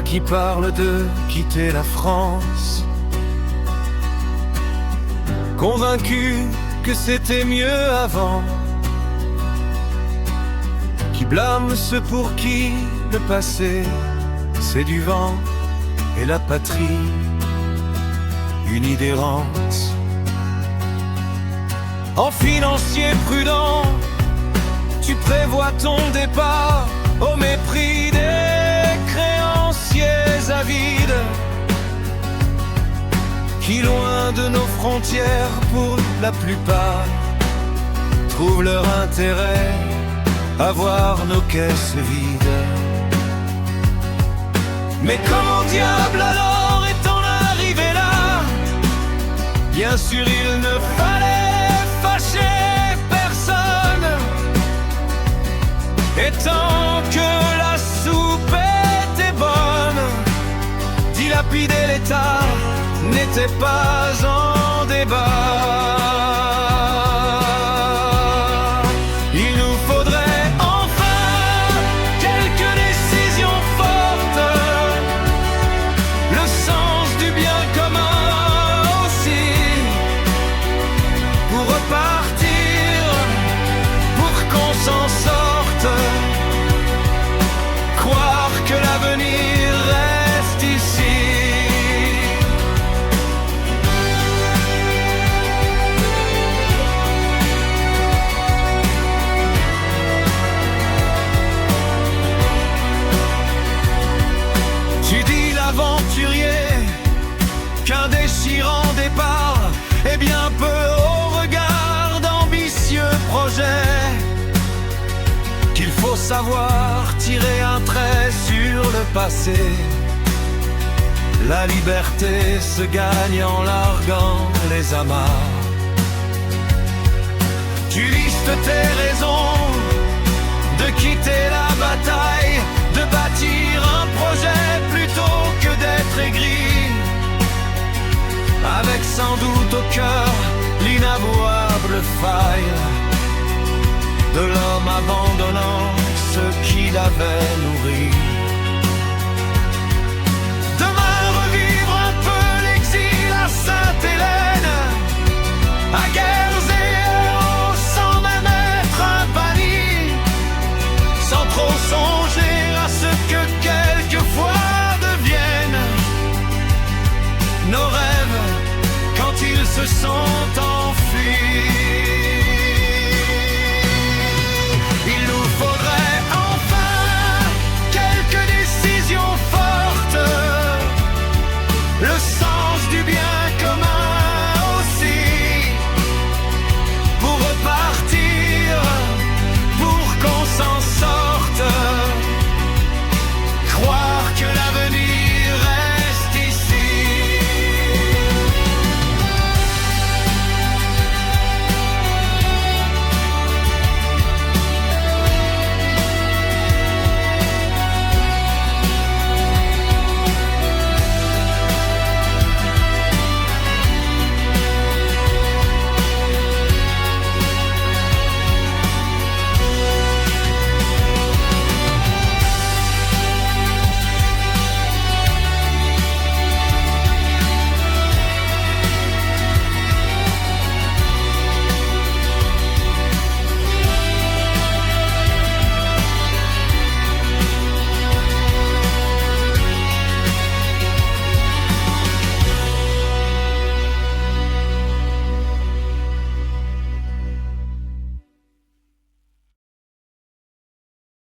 qui parles de quitter la France, convaincu que c'était mieux avant, qui blâme ceux pour qui le passé c'est du vent et la patrie une idée errante. En financier prudent, tu prévois ton départ au mépris des créanciers avides qui, loin de nos frontières pour la plupart, trouvent leur intérêt à voir nos caisses vides. Mais comment diable alors est-on arrivé là? Bien sûr il ne fallait fâcher personne, et tant que la soupe était bonne, dilapider l'État n'était pas en débat. Il nous faudrait enfin quelques décisions fortes, le sens du bien commun aussi, pour repartir, pour qu'on s'en sorte, croire que l'avenir reste ici. Tu dis l'aventurier qu'un déchirant départ est bien peu au regard d'ambitieux projets, qu'il faut savoir tirer un trait sur le passé. La liberté se gagne en larguant les amarres. Tu listes tes raisons de quitter la bataille, de bâtir un projet plutôt que d'être aigri, avec sans doute au cœur l'inavouable faille de l'homme abandonnant ce qui l'avait nourri. Demain revivre un peu l'exil à Sainte-Hélène, à Guerre-Zéro, sans même être un banni, sans trop songer à ce que quelquefois deviennent nos rêves quand ils se sont enfuis.